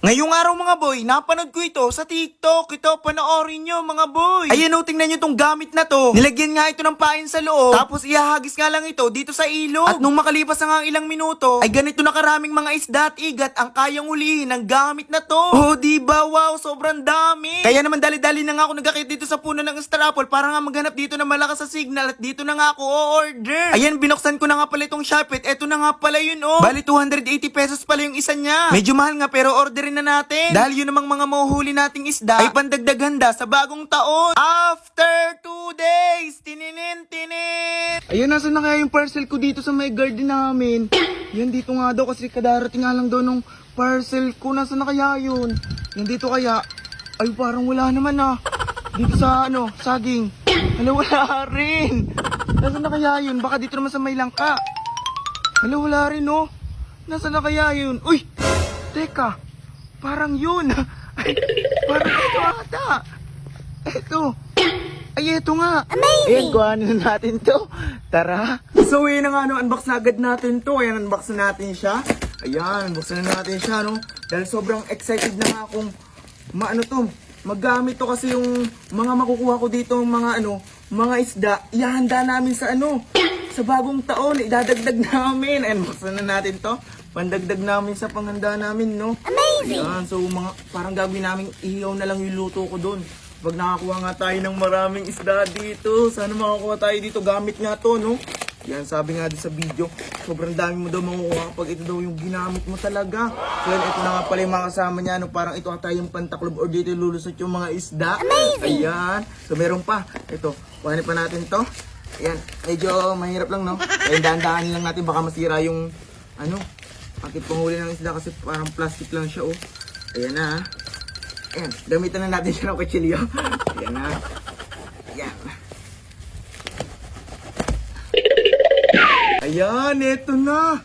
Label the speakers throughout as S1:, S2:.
S1: Ngayong araw mga boy, napanood ko ito sa TikTok. Ito, panoorin nyo mga boy. Ayan o, tingnan nyo tong gamit na to. Nilagyan nga ito ng pain sa loob. Tapos ihahagis nga lang ito dito sa ilog. At nung makalipas na nga ang ilang minuto, ay ganito na karaming mga isda at igat ang kayang ulihin ng gamit na to. Oh, diba? Wow, sobrang dami. Kaya naman dali-dali na nga ako nagkakit dito sa puno ng star apple para nga maghanap dito na malakas sa signal. At dito na nga ako o-order. Ayan, binuksan ko na nga pala itong Shopee. Eto na nga pala yun oh. Bali 280 pesos pala yung isa niya. Medyo mahal nga pero orderin na natin. Dahil yun namang mga mahuhuli nating isda ay pandagdag handa sa bagong taon. After 2 days, tinin. Ayun, nasa na kaya yung parcel ko dito sa may garden namin? Yan dito nga daw kasi kadarating nga lang daw nung parcel ko. Nasa na kaya yun? Yan dito kaya? Ay parang wala naman ah. Dito sa saging. Hala, wala rin. Nasa na kaya yun? Baka dito naman sa may langka. Hala, wala rin oh. Nasa na kaya yun? Uy! Teka, parang yun. Ay, parang ito ata. Ito. Ay, ito nga. Amazing! Ayan, kuhanin na natin to. Tara. So, yun na nga, unbox na agad natin to. Ayan, unbox na natin siya. Ayan, unbox na natin siya, no? Dahil sobrang excited na nga akong magamit to kasi yung mga makukuha ko dito, mga isda, ihahanda namin sa sa bagong taon, idadagdag namin. Ayan, buksan na natin to. Pandagdag namin sa panghanda namin, no? Amazing! Ayan, so parang gagawin namin, ihiyaw na lang yung luto ko doon. Pag nakakuha nga tayo ng maraming isda dito, sana makakuha tayo dito, gamit nga to, no? Yan, sabi nga din sa video, sobrang dami mo daw makukuha kapag ito daw yung ginamit mo talaga. So yan, ito na nga pala yung mga kasama niya, no? Parang ito ata yung pantaklob or dito lulusot yung mga isda. Amazing! Ayan, so meron pa. Ito, kuhanin pa natin to. Ayan, medyo mahirap lang, no? Kaya dahan-dahan lang natin, baka masira yung, ating panghuli ng isda kasi parang plastic lang siya, oh. Ayan na, ha. Ayan, gamitan na natin siya ng kutsilyo. Ayan na. Ayan. Ayan, eto na.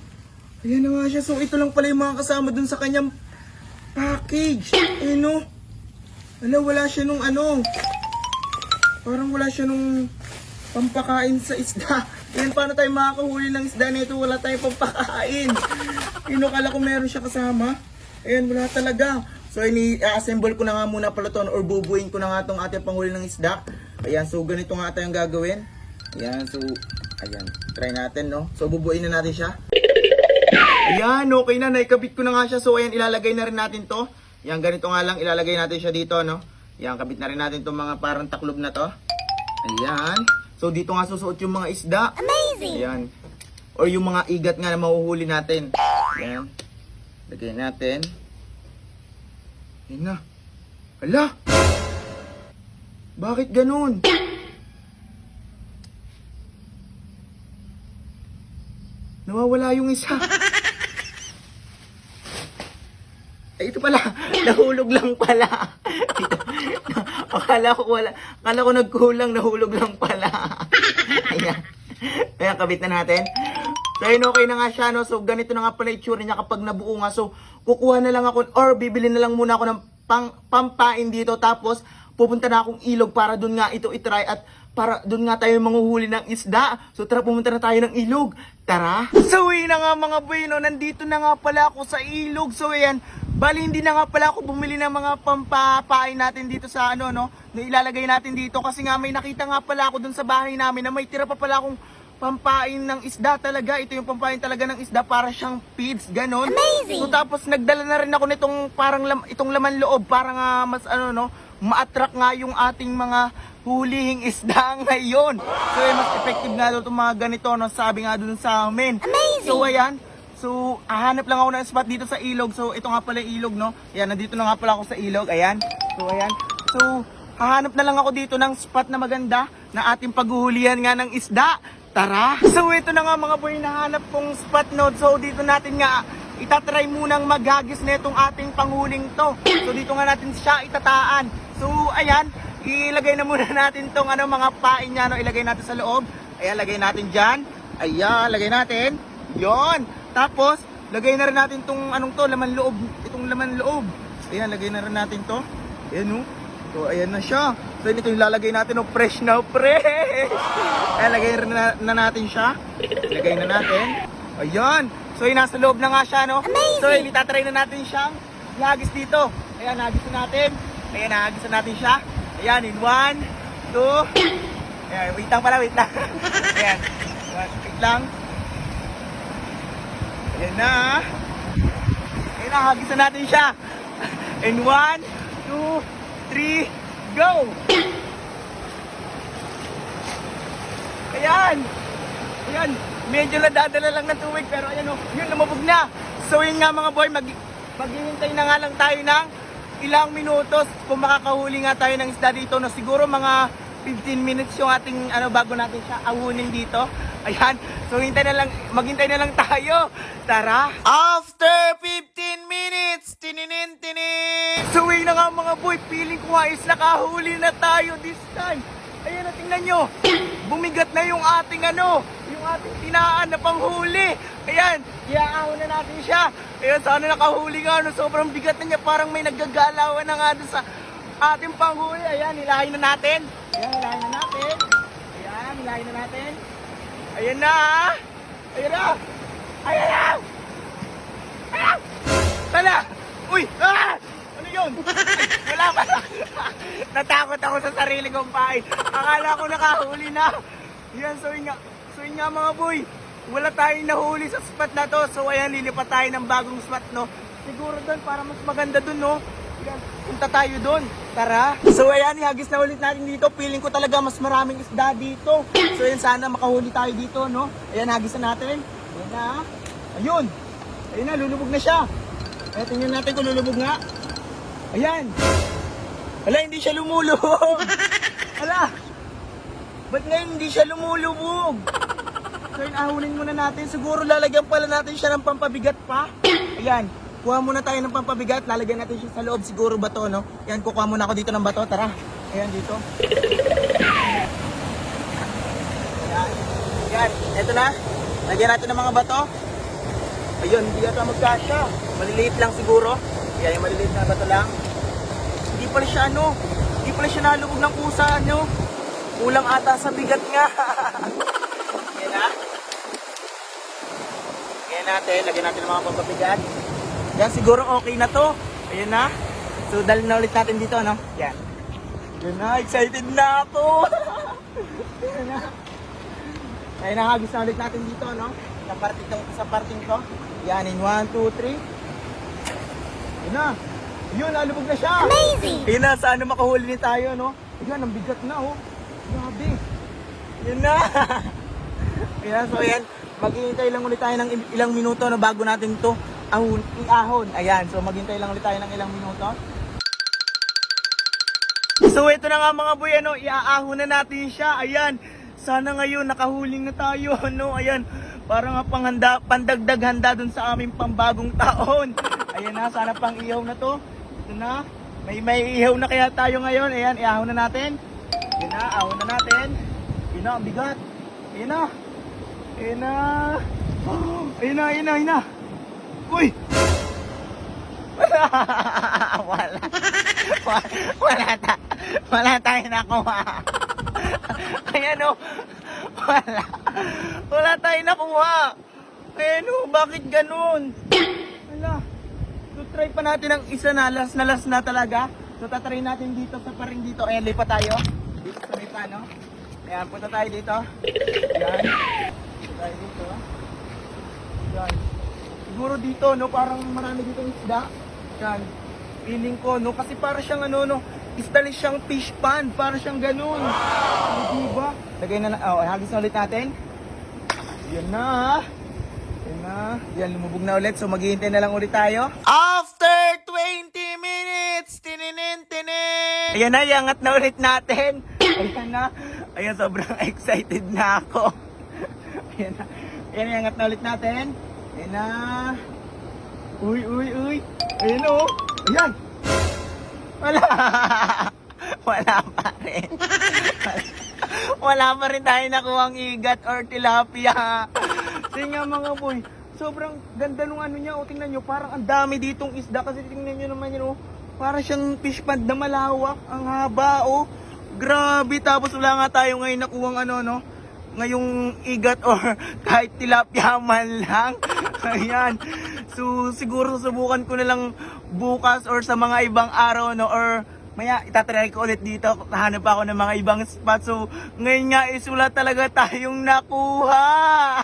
S1: Ayan na nga siya. So, ito lang pala yung mga kasama dun sa kanyang package. Ayan, oh. Wala siya nung parang wala siya nung pampakain sa isda. Ayan, paano tayo makakahuli ng isda nito? Wala tayong pampakain. Kala ko meron siya kasama. Ayan, wala talaga. So, i-assemble ko na nga muna pala to or bubuin ko na nga itong ating panghuli ng isda. Ayan, so ganito nga tayong gagawin. Ayan, so, ayan, try natin, no? So, bubuin na natin siya. Ayan, okay na, naikabit ko na nga siya. So, ayan, ilalagay na rin natin to. Ayan, ganito nga lang, ilalagay natin siya dito, no? Ayan, kabit na rin natin itong mga parang taklob na to. Ayan. So, dito nga susuot yung mga isda. Amazing! Ayan. Or yung mga igat nga na mahuhuli natin. Ayan. Lagay natin. Ayan na. Hala! Bakit ganun? Nawawala yung isa. Ay, ito pala. Nahulog lang pala. Akala ko nagkulang, nahulog lang pala. Ayan. Ayan, kabit na natin. So, ayun, okay na nga siya, no? So, ganito na nga pala itsura niya kapag nabuo nga. So, kukuha na lang ako, or bibili na lang muna ako ng pampain dito. Tapos, pupunta na akong ilog para dun nga ito itry at para dun nga tayo manguhuli ng isda. So, tara, pumunta na tayo ng ilog. Tara! So, yun na nga mga boy, no? Nandito na nga pala ako sa ilog. So, ayan. Bali, hindi na nga pala ako bumili ng mga pampapain natin dito sa no? Na ilalagay natin dito. Kasi nga may nakita nga pala ako dun sa bahay namin na may tira pa pala akong pampain ng isda talaga. Ito yung pampain talaga ng isda para siyang feeds, ganon. Amazing! So tapos nagdala na rin ako nitong parang itong laman loob para nga mas ma-attract nga yung ating mga hulihing isda ngayon. So mas effective nga daw itong mga ganito, no? Sabi nga dun sa amin. Amazing! So ayan. So hahanap lang ako ng spot dito sa ilog. So ito nga pala yung ilog, no? Ayan, nandito na nga pala ako sa ilog. Ayan. So ayan. So hahanap na lang ako dito ng spot na maganda na ating paghuhulihan nga ng isda. Tara! So ito na nga mga boy, nahanap kong spot, no? So dito natin nga itatry munang maghagis na itong ating panghuling to. So dito nga natin siya itataan. So ayan, ilagay na muna natin tong mga pain niya, no? Ilagay natin sa loob. Ayan, lagay natin dyan. Ayan, lagay natin. Yon. Tapos, lagay na rin natin tong laman loob. Itong laman loob. Ayan, lagay na rin natin to. Ayan, no? So, ayan na siya. So, ito yung lalagay natin, no? Fresh na fresh! Ayan, lagay na natin siya. Lagay na natin. Ayan. So, yung nasa loob na nga siya, no? Amazing! So, itatry na natin siyang ihagis dito. Ayan, hagisan natin. Ayan, hagisan natin siya. Ayan, in 1, 2. Ayan, wait lang pala, wait lang. Ayan, wait lang. Ayan na. Ayan na, hagisan natin siya. In 1, 2, 3, go! Ayan! Ayan, medyo nadadala lang ng tubig pero ayan o, yun, lumabog na. So yun nga mga boy, maghihintay na nga lang tayo ng ilang minutos kung makakahuli nga tayo ng isda dito na siguro mga 15 minutes yung ating bago natin siya ahunin dito. Ayan, so maghintay na lang tayo. Tara! After 15 minutes, tininin. So yun na nga mga boy, feeling ko nga is nakahuli na tayo this time. Ayan, tingnan nyo. Bumigat na yung ating yung ating tinaan na panghuli. Ayan, iaahon na natin siya. Ayan, sana nakahuli nga. Sobrang bigat na niya. Parang may naggagalawan na nga doon sa ating panghuli. Ayan, hilahin na natin. Ayan, hilahin na natin. Ayan, hilahin na natin. Ayan na. Ayan na. Ayan na. Ayan. Tala. Uy. Ah! Ano yun? Ay, wala pa. Natakot ako sa sarili kong pain. Akala ko nakahuli na. Yan, so yun nga mga boy. Wala tayong nahuli sa spot na to. So ayan, lilipat tayo ng bagong spot, no? Siguro doon, para mas maganda doon, no? Yan, punta tayo doon. Tara. So ayan, ihagis na ulit natin dito. Feeling ko talaga mas maraming isda dito. So ayan, sana makahuli tayo dito, no? Ayan, hagisan natin. Ayan na. Ayun. Ayun na, lulubog na siya. Ayan, tingnan natin kung lulubog nga. Ayan. Wala, hindi siya lumulubog. Wala. Ba't ngayon hindi siya lumulubog? So yun, ahunin muna natin. Siguro lalagyan pala natin siya ng pampabigat pa. Ayan. Kuha muna tayo ng pampabigat. Lalagyan natin siya sa loob. Siguro bato, no? Ayan, kukuha muna ako dito ng bato. Tara. Ayan, dito. Ayan. Ayan. Eto na. Lagyan natin ng mga bato. Ayun, hindi yata magkasya. Maliliit lang siguro. Ayan, yung maliliit na bato lang. Hindi pala siya hindi pala siya nalubog ng kusa, kulang ata sa bigat nga. Ayan na. Ayan natin, lagyan natin ng mga pampabigat. Yan, siguro okay na to. Ayan na. So, dalhin na ulit natin dito, no? Yan. Ayan na, excited na ako. Ayan na. Ayan na, hagis na ulit natin dito, no? Sa parting to. Yan, in 1, 2, 3. Ayan na. Yun, nalubog na siya. Amazing! Ayun na, sana makahuli ni tayo, no? Ayan, ang bigat na, oh. Grabe. Yun na. Ayan, so ayan. Maghihintay lang ulit tayo ng ilang minuto na bago natin to i-ahon. Ayan, so maghintay lang ulit tayo ng ilang minuto. So ito na nga mga boy, iaahon na natin siya. Ayan, sana ngayon nakahuling na tayo, no? Ayan, para nga pandagdag handa dun sa aming pambagong taon. Ayan na, sana pang ihaw na to. Ito na, may ihaw na kaya tayo ngayon. Ayan, iahon na natin. Ayan na, ahon na natin. Ayan na, ang bigat. Ayan na. Ayan na. Oh, ayan na. Uy! Wala tayo nakuha. Ayan o. Wala tayo nakuha. Ayan o, bakit ganun? Wala. So try pa natin ang isa na last na talaga. So tatry natin dito sa paring dito. Ayan, lipat tayo. Dito sa may pano. Ayan, punta tayo dito. Ayan. Punta tayo dito. Ayan. Siguro dito, no, parang marami ditong isda. Yan. Feeling ko, no, kasi para siyang istalis siyang fish pan, para siyang ganun. Wow! Diba? Lagay na, hagis na ulit natin. Yan na. Yan na. Yan, lumubog na ulit. So, maghihintay na lang ulit tayo. After 20 minutes, tininin. Ayan na, iangat na ulit natin. Ayan na. Ayan, sobrang excited na ako. Ayan na. Ayan, iangat na ulit natin. Ayan na. Uy. Ayan o. Ayan. Wala pa rin. Wala pa rin tayo nakuhang igat or tilapia. Sige nga mga boy, sobrang ganda nung niya. O tingnan nyo, parang ang dami ditong isda. Kasi tingnan nyo naman yun o. Parang siyang fish pond na malawak. Ang haba o. Grabe. Tapos wala nga tayo ngayon nakuhang no? Ngayong igat or kahit tilapia man lang. Ayan. So siguro subukan ko na lang bukas or sa mga ibang araw, no, or maya itatry ko ulit dito, hanap ako ng mga ibang spot. So ngayon nga is wala talaga tayong nakuha.